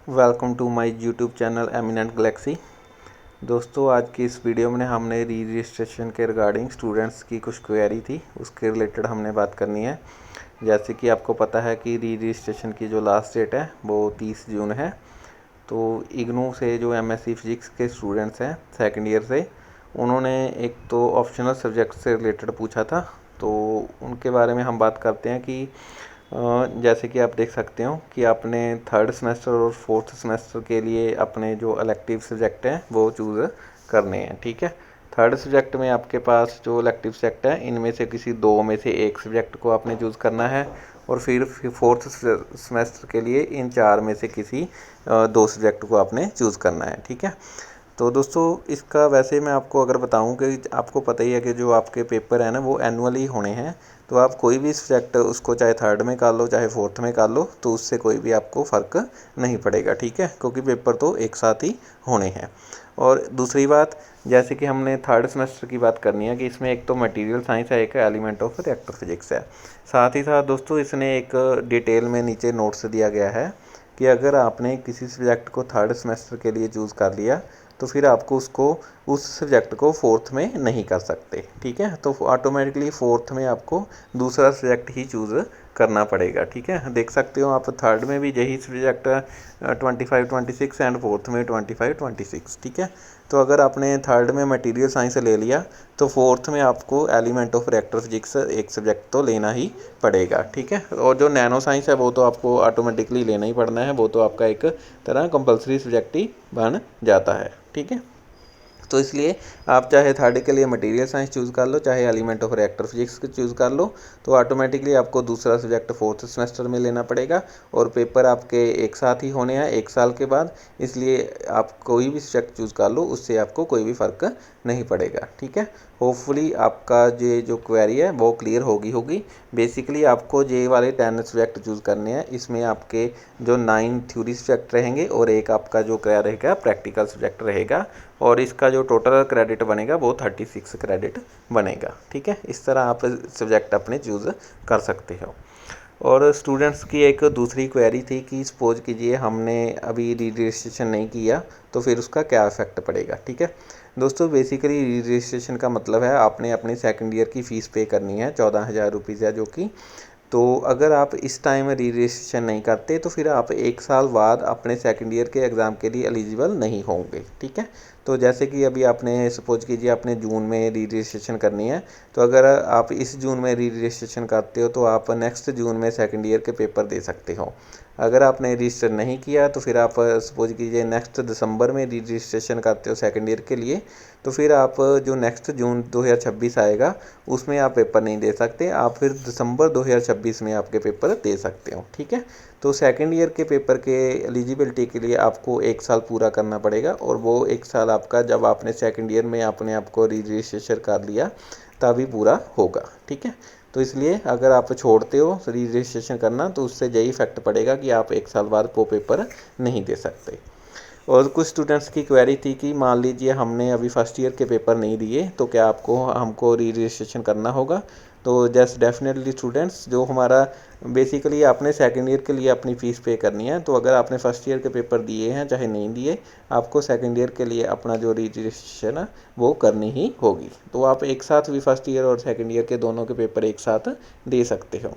Welcome to my YouTube channel Eminent Galaxy. दोस्तों, आज की इस वीडियो में हमने री रजिस्ट्रेशन के रिगार्डिंग स्टूडेंट्स की कुछ क्वेरी थी, उसके रिलेटेड हमने बात करनी है। जैसे कि आपको पता है कि री रजिस्ट्रेशन की जो लास्ट डेट है वो 30 जून है। तो इग्नू से जो एमएससी फिजिक्स के स्टूडेंट्स हैं सेकेंड ईयर से, उन्होंने एक तो ऑप्शनल सब्जेक्ट से रिलेटेड पूछा था। तो उनके बारे में हम बात करते हैं कि जैसे कि आप देख सकते हो कि आपने थर्ड सेमेस्टर और फोर्थ सेमेस्टर के लिए अपने जो इलेक्टिव सब्जेक्ट हैं वो चूज़ करने हैं। ठीक है, थर्ड सब्जेक्ट में आपके पास जो इलेक्टिव सब्जेक्ट है इनमें से किसी दो में से एक सब्जेक्ट को आपने चूज़ करना है, और फिर फोर्थ सेमेस्टर के लिए इन चार में से किसी दो सब्जेक्ट को आपने चूज़ करना है। ठीक है, तो दोस्तों इसका वैसे मैं आपको अगर बताऊं कि आपको पता ही है कि जो आपके पेपर है ना वो एनुअली होने हैं। तो आप कोई भी सब्जेक्ट उसको चाहे थर्ड में कर लो चाहे फोर्थ में कर लो, तो उससे कोई भी आपको फ़र्क नहीं पड़ेगा। ठीक है, क्योंकि पेपर तो एक साथ ही होने हैं। और दूसरी बात, जैसे कि हमने थर्ड सेमेस्टर की बात करनी है कि इसमें एक तो मटेरियल साइंस है, एक एलिमेंट ऑफ रिएक्टर फिजिक्स है। साथ ही साथ दोस्तों इसने एक डिटेल में नीचे नोट्स दिया गया है कि अगर आपने किसी सब्जेक्ट को थर्ड सेमेस्टर के लिए चूज़ कर लिया तो फिर आपको उसको उस सब्जेक्ट को फोर्थ में नहीं कर सकते। ठीक है, तो ऑटोमेटिकली फोर्थ में आपको दूसरा सब्जेक्ट ही चूज़ करना पड़ेगा। ठीक है, देख सकते हो आप थर्ड में भी यही सब्जेक्ट 25-26 एंड फोर्थ में 25-26। ठीक है, तो अगर आपने थर्ड में मटेरियल साइंस ले लिया तो फोर्थ में आपको एलिमेंट ऑफ रिएक्टर फिजिक्स एक सब्जेक्ट तो लेना ही पड़ेगा। ठीक है, और जो नैनो साइंस है वो तो आपको ऑटोमेटिकली लेना ही पड़ना है, वो तो आपका एक तरह कंपलसरी सब्जेक्ट ही बन जाता है। ठीक है, तो इसलिए आप चाहे थर्ड के लिए मटेरियल साइंस चूज़ कर लो चाहे element of reactor physics choose कर लो, तो ऑटोमेटिकली आपको दूसरा सब्जेक्ट फोर्थ सेमेस्टर में लेना पड़ेगा। और पेपर आपके एक साथ ही होने हैं एक साल के बाद, इसलिए आप कोई भी सब्जेक्ट चूज़ कर लो, उससे आपको कोई भी फ़र्क नहीं पड़ेगा। ठीक है, होपफुली आपका ये जो क्वेरी है वो क्लियर होगी। बेसिकली आपको ये वाले 10 सब्जेक्ट चूज़ करने हैं। इसमें आपके जो 9 थ्योरी सब्जेक्ट रहेंगे और एक आपका जो क्या रहेगा प्रैक्टिकल सब्जेक्ट रहेगा, और इसका जो टोटल क्रेडिट बनेगा वो 36 क्रेडिट बनेगा। ठीक है, इस तरह आप सब्जेक्ट अपने चूज़ कर सकते हो। और स्टूडेंट्स की एक दूसरी क्वेरी थी कि सपोज कीजिए हमने अभी री रजिस्ट्रेशन नहीं किया तो फिर उसका क्या इफेक्ट पड़ेगा। ठीक है दोस्तों, बेसिकली री रजिस्ट्रेशन का मतलब है आपने अपनी सेकंड ईयर की फ़ीस पे करनी है, 14,000 रुपीज़ है जो कि। तो अगर आप इस टाइम री रजिस्ट्रेशन नहीं करते तो फिर आप एक साल बाद अपने सेकंड ईयर के एग्ज़ाम के लिए एलिजिबल नहीं होंगे। ठीक है, तो जैसे कि अभी आपने सपोज कीजिए आपने जून में री रजिस्ट्रेशन करनी है, तो अगर आप इस जून में री रजिस्ट्रेशन करते हो तो आप नेक्स्ट जून में सेकंड ईयर के पेपर दे सकते हो। अगर आपने रजिस्टर नहीं किया तो फिर आप सपोज कीजिए नेक्स्ट दिसंबर में री रजिस्ट्रेशन करते हो सेकंड ईयर के लिए, तो फिर आप जो नेक्स्ट जून 2026 आएगा उसमें आप पेपर नहीं दे सकते, आप फिर दिसंबर 2026 में आपके पेपर दे सकते हो। ठीक है, तो सेकंड ईयर के पेपर के एलिजिबिलिटी के लिए आपको एक साल पूरा करना पड़ेगा, और वो एक साल आपका जब आपने सेकंड ईयर में अपने आप को री रजिस्ट्रेशन कर लिया तभी पूरा होगा। ठीक है, तो इसलिए अगर आप छोड़ते हो री रजिस्ट्रेशन करना तो उससे यही इफेक्ट पड़ेगा कि आप एक साल बाद वो पेपर नहीं दे सकते। और कुछ स्टूडेंट्स की क्वेरी थी कि मान लीजिए हमने अभी फर्स्ट ईयर के पेपर नहीं दिए तो क्या हमको री रजिस्ट्रेशन करना होगा। तो जस्ट डेफिनेटली स्टूडेंट्स, जो हमारा बेसिकली आपने सेकंड ईयर के लिए अपनी फ़ीस पे करनी है, तो अगर आपने फर्स्ट ईयर के पेपर दिए हैं चाहे नहीं दिए, आपको सेकंड ईयर के लिए अपना जो री रजिस्ट्रेशन है वो करनी ही होगी। तो आप एक साथ भी फर्स्ट ईयर और सेकंड ईयर के दोनों के पेपर एक साथ दे सकते हो।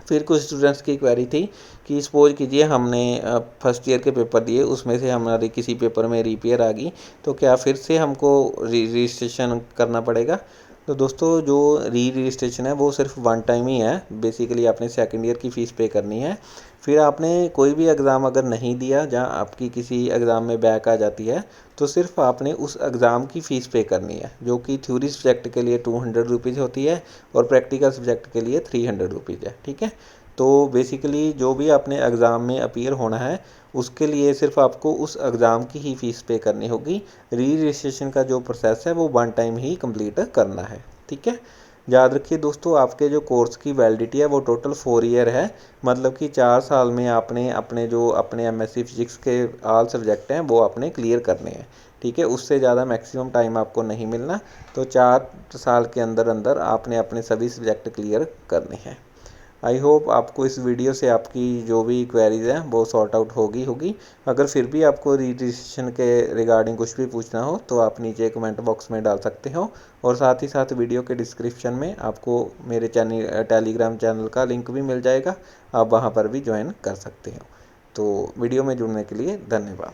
फिर कुछ स्टूडेंट्स की क्वेरी थी कि सपोज कीजिए हमने फर्स्ट ईयर के पेपर दिए, उसमें से हमारे किसी पेपर में रीपेयर आ गई, तो क्या फिर से हमको रजिस्ट्रेशन करना पड़ेगा। तो दोस्तों जो री रजिस्ट्रेशन है वो सिर्फ वन टाइम ही है। बेसिकली आपने सेकंड ईयर की फ़ीस पे करनी है, फिर आपने कोई भी एग्ज़ाम अगर नहीं दिया जहाँ आपकी किसी एग्ज़ाम में बैक आ जाती है तो सिर्फ आपने उस एग्ज़ाम की फ़ीस पे करनी है, जो कि थ्योरी सब्जेक्ट के लिए 200 रुपीज़ होती है और प्रैक्टिकल सब्जेक्ट के लिए 300 रुपीज़ है। ठीक है, तो बेसिकली जो भी आपने एग्ज़ाम में अपीयर होना है उसके लिए सिर्फ आपको उस एग्ज़ाम की ही फ़ीस पे करनी होगी। री रजिस्ट्रेशन का जो प्रोसेस है वो वन टाइम ही कंप्लीट करना है। ठीक है, याद रखिए दोस्तों, आपके जो कोर्स की वैलिडिटी है वो टोटल 4 ईयर है, मतलब कि 4 साल में आपने अपने एमएससी फिजिक्स के ऑल सब्जेक्ट हैं वो आपने क्लियर करने हैं। ठीक है, उससे ज़्यादा मैक्सिमम टाइम आपको नहीं मिलना, तो 4 साल के अंदर अंदर आपने अपने सभी सब्जेक्ट क्लियर करने हैं। आई होप आपको इस वीडियो से आपकी जो भी क्वेरीज हैं वो सॉर्ट आउट होगी। अगर फिर भी आपको रजिस्ट्रेशन के रिगार्डिंग कुछ भी पूछना हो तो आप नीचे कमेंट बॉक्स में डाल सकते हो, और साथ ही साथ वीडियो के डिस्क्रिप्शन में आपको मेरे टेलीग्राम चैनल का लिंक भी मिल जाएगा, आप वहाँ पर भी ज्वाइन कर सकते हो। तो वीडियो में जुड़ने के लिए धन्यवाद।